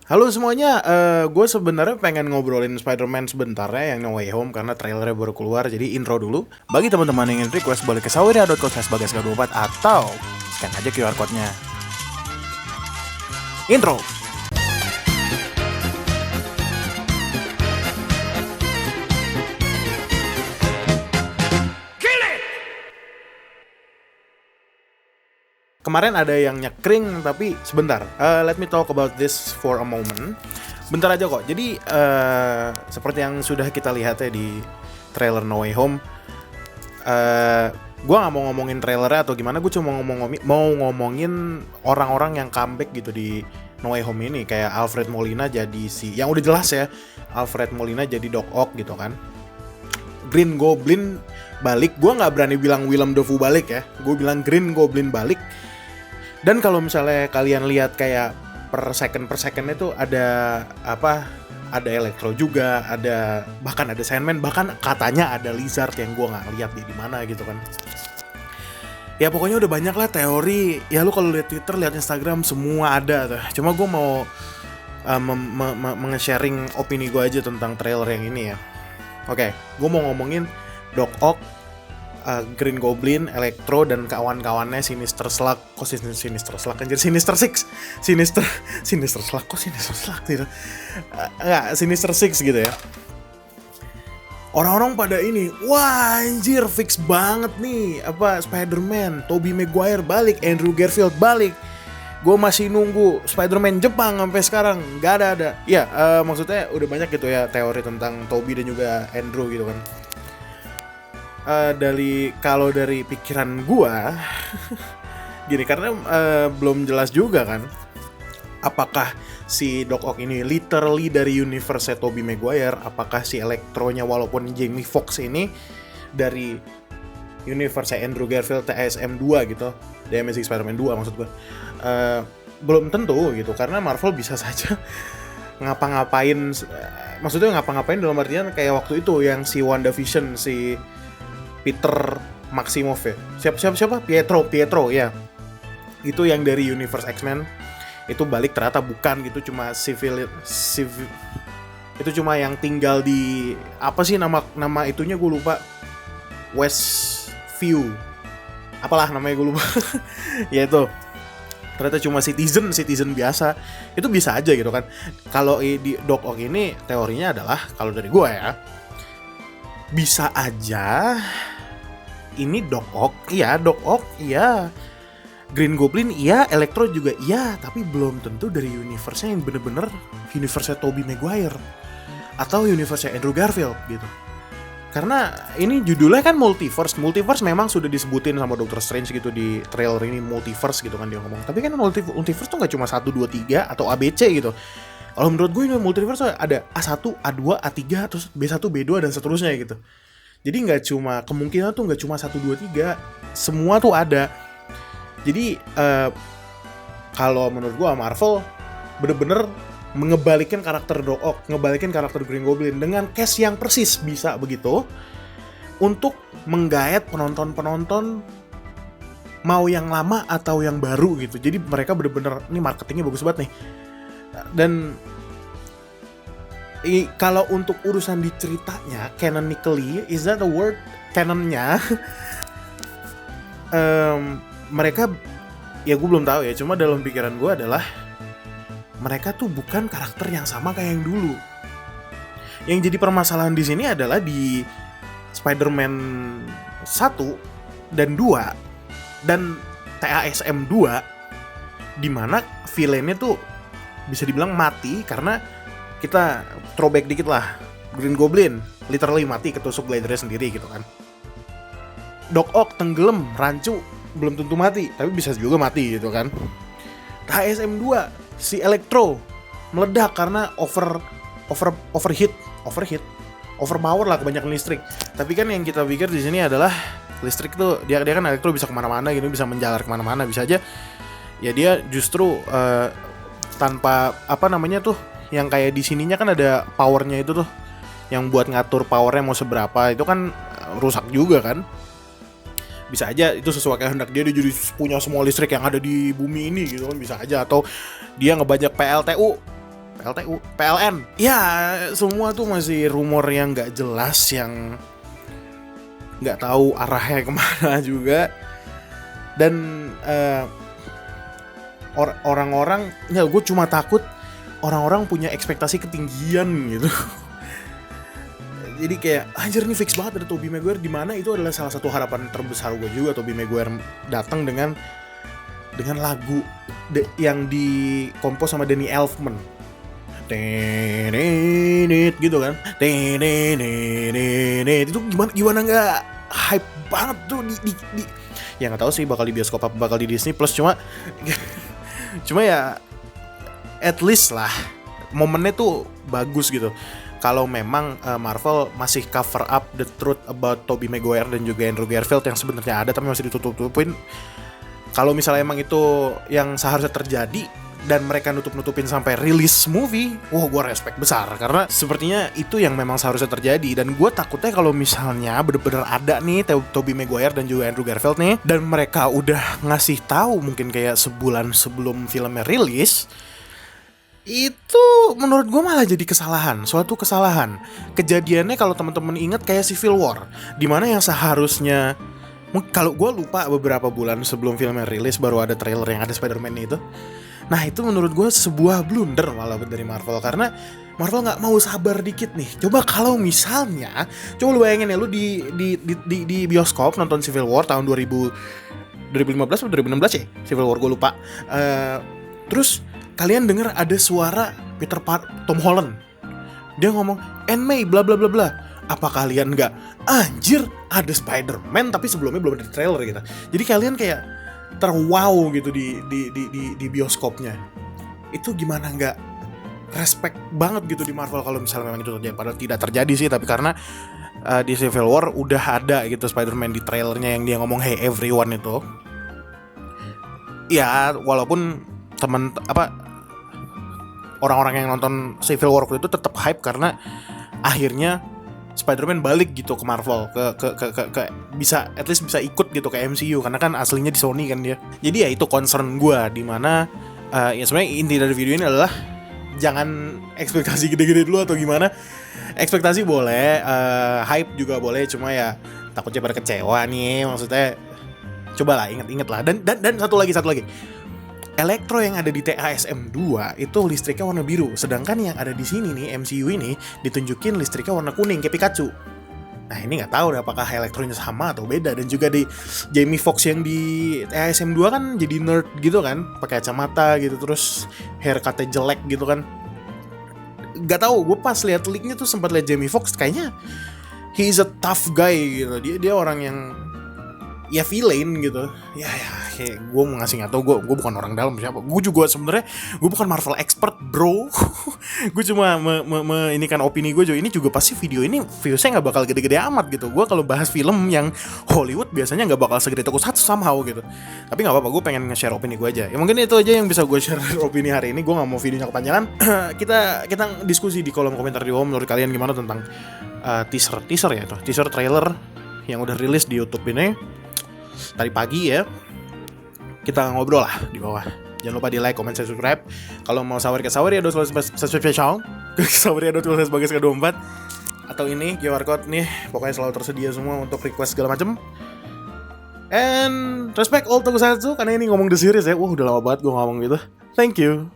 Halo semuanya, gue sebenarnya pengen ngobrolin Spider-Man sebentar ya yang No Way Home karena trailernya baru keluar, jadi intro dulu. Bagi teman-teman yang ingin request boleh ke saweria.co/bagasga24 atau scan aja QR code-nya. Intro. Kemarin ada yang nyekring, tapi sebentar. Let me talk about this for a moment. Bentar aja kok. Jadi seperti yang sudah kita lihat ya di trailer No Way Home, gue nggak mau ngomongin trailernya atau gimana. Gue cuma mau ngomongin orang-orang yang comeback gitu di No Way Home ini. Kayak Alfred Molina jadi yang udah jelas ya, Alfred Molina jadi Doc Ock gitu kan. Green Goblin balik. Gue nggak berani bilang Willem Dafoe balik ya. Gue bilang Green Goblin balik. Dan kalau misalnya kalian lihat kayak per second itu ada apa? Ada Electro juga, bahkan ada Sandman, bahkan katanya ada Lizard yang gue nggak lihat di mana gitu kan. Ya pokoknya udah banyak lah teori. Ya lu kalau lihat Twitter, lihat Instagram, semua ada tuh. Cuma gue mau nge-sharing opini gue aja tentang trailer yang ini ya. Oke, gue mau ngomongin Doc Ock, Green Goblin, Electro, dan kawan-kawannya Sinister Slug. Kok Sinister Slug anjir? Sinister Six. Sinister Slug, kok Sinister Slug gitu? Enggak, Sinister Six gitu ya. Orang-orang pada ini, wah anjir fix banget nih. Apa, Spider-Man, Tobey Maguire balik, Andrew Garfield balik. Gue masih nunggu Spider-Man Jepang sampai sekarang, gak ada. Ya, maksudnya udah banyak gitu ya teori tentang Tobey dan juga Andrew gitu kan. Kalau dari pikiran gua gini, karena belum jelas juga kan apakah si Doc Ock ini literally dari universe Tobey Maguire, apakah si Electro-nya walaupun Jamie Foxx ini dari universe Andrew Garfield TSM 2 gitu, The Amazing Spider-Man 2 maksud gua. Belum tentu gitu, karena Marvel bisa saja ngapa-ngapain, maksudnya ngapa-ngapain dalam artian kayak waktu itu yang si WandaVision, si Peter Maximoff ya. Siapa? Pietro ya. Itu yang dari universe X-Men. Itu balik ternyata bukan gitu, cuma civil itu cuma yang tinggal di apa sih nama itunya gue lupa. Westview. Apalah namanya gue lupa. Ya itu. Ternyata cuma citizen biasa. Itu bisa aja gitu kan. Kalau di Doc Ock ini teorinya adalah, kalau dari gue ya, bisa aja ini Doc Ock, iya, Green Goblin, iya, Electro juga, iya, tapi belum tentu dari universe-nya yang bener-bener universe-nya Tobey Maguire atau universe-nya Andrew Garfield gitu. Karena ini judulnya kan multiverse memang sudah disebutin sama Doctor Strange gitu di trailer ini, multiverse gitu kan dia ngomong. Tapi kan multiverse tuh nggak cuma 1, 2, 3 atau ABC gitu. Kalau menurut gue ini multiverse ada A1, A2, A3, terus B1, B2 dan seterusnya gitu. Jadi kemungkinan tuh nggak cuma 1, 2, 3, semua tuh ada. Jadi kalau menurut gue Marvel bener-bener ngebalikin karakter Doc Ock, ngebalikin karakter Green Goblin dengan cast yang persis, bisa begitu, untuk menggait penonton mau yang lama atau yang baru gitu. Jadi mereka bener-bener, ini marketingnya bagus banget nih. Dan kalau untuk urusan di ceritanya, canonically, is that a word? Canonnya mereka, ya gue belum tahu ya, cuma dalam pikiran gue adalah mereka tuh bukan karakter yang sama kayak yang dulu. Yang jadi permasalahan di sini adalah di Spider-Man 1 dan 2 dan TASM 2, dimana villainnya tuh bisa dibilang mati karena, kita throwback dikit lah, Green Goblin literally mati ketusuk glidernya sendiri gitu kan. Doc Ock tenggelam, rancu, belum tentu mati, tapi bisa juga mati gitu kan. TSM 2, si Electro meledak karena overpower lah, kebanyakan listrik. Tapi kan yang kita pikir di sini adalah listrik tuh dia kan Electro bisa kemana-mana gitu, bisa menjalar kemana-mana, bisa aja ya dia justru tanpa apa namanya tuh, yang kayak di sininya kan ada powernya itu tuh, yang buat ngatur powernya mau seberapa, itu kan rusak juga kan. Bisa aja itu sesuai kehendak dia jadi punya semua listrik yang ada di bumi ini gitu kan, bisa aja. Atau dia ngebajak PLTU PLTU, PLN. Ya, semua tuh masih rumor yang nggak jelas, yang nggak tahu arahnya kemana juga. Dan orang-orang, ya gue cuma takut orang-orang punya ekspektasi ketinggian gitu. Jadi kayak anjir nih fix banget ada Tobey Maguire, di mana itu adalah salah satu harapan terbesar gue juga, Tobey Maguire datang dengan lagu yang dikompos sama Danny Elfman. Gitu kan. Itu gimana nggak hype banget tuh di ya nggak tahu sih bakal di bioskop apa bakal di Disney Plus, cuma ya at least lah momennya tuh bagus gitu. Kalau memang Marvel masih cover up the truth about Tobey Maguire dan juga Andrew Garfield yang sebenarnya ada tapi masih ditutup-tutupin. Kalau misalnya emang itu yang seharusnya terjadi dan mereka nutup-nutupin sampai rilis movie, wah gue respect besar, karena sepertinya itu yang memang seharusnya terjadi. Dan gue takutnya kalau misalnya bener-bener ada nih Tobey Maguire dan juga Andrew Garfield nih, dan mereka udah ngasih tahu mungkin kayak sebulan sebelum filmnya rilis, itu menurut gue malah jadi suatu kesalahan. Kejadiannya kalau teman-teman ingat kayak Civil War, dimana yang seharusnya, kalau gue lupa beberapa bulan sebelum filmnya rilis baru ada trailer yang ada Spider-Man itu. Nah itu menurut gue sebuah blunder malah dari Marvel, karena Marvel nggak mau sabar dikit nih. Coba kalau misalnya, coba lu bayangin ya, lu di bioskop nonton Civil War tahun 2015 atau 2016 ya, Civil War gue lupa. Terus kalian dengar ada suara Tom Holland, dia ngomong "And May bla bla bla bla". Apa kalian nggak anjir ada Spider-Man tapi sebelumnya belum ada trailer gitu. Jadi kalian kayak terwow gitu di bioskopnya. Itu gimana nggak respect banget gitu di Marvel kalau misalnya memang itu terjadi. Padahal tidak terjadi sih, tapi karena di Civil War udah ada gitu Spider-Man di trailernya yang dia ngomong "Hey everyone" itu. Ya walaupun orang-orang yang nonton Civil War itu tetap hype karena akhirnya Spider-Man balik gitu ke Marvel, ke bisa at least bisa ikut gitu ke MCU, karena kan aslinya di Sony kan dia. Jadi ya itu concern gue, dimana ya sebenarnya inti dari video ini adalah jangan ekspektasi gede-gede dulu atau gimana. Ekspektasi boleh, hype juga boleh, cuma ya takutnya pada kecewa nih. Maksudnya cobalah inget lah. Dan satu lagi Electro yang ada di TASM 2 itu listriknya warna biru, sedangkan yang ada di sini nih MCU ini ditunjukin listriknya warna kuning kayak Pikachu. Nah ini nggak tahu apakah Electronya sama atau beda. Dan juga di Jamie Foxx yang di TASM 2 kan jadi nerd gitu kan, pakai kacamata gitu, terus haircutnya jelek gitu kan. Gak tahu, gue pas lihat leaknya tuh sempat lihat Jamie Foxx kayaknya he is a tough guy gitu. Dia orang yang ya villain gitu. Ya kayak gue mau ngasih atau gue bukan orang dalam siapa. Gue juga sebenarnya gue bukan Marvel expert bro. Gue cuma ini kan opini gue juga. Ini juga pasti video ini viewsnya nggak bakal gede-gede amat gitu. Gue kalau bahas film yang Hollywood biasanya nggak bakal segede Tokusatsu somehow gitu. Tapi nggak apa-apa, gue pengen nge-share opini gue aja. Ya mungkin itu aja yang bisa gue share opini hari ini. Gue nggak mau videonya kepanjangan. kita diskusi di kolom komentar di bawah, menurut kalian gimana tentang teaser trailer yang udah rilis di YouTube ini tadi pagi ya. Kita ngobrol lah di bawah. Jangan lupa di like, comment, subscribe. Kalau mau Saweria subscribe channel Saweria.24 atau ini QR code nih, pokoknya selalu tersedia semua untuk request segala macem. And respect all Tokusatsu, karena ini ngomong the series ya. Udah lama banget gue ngomong gitu. Thank you.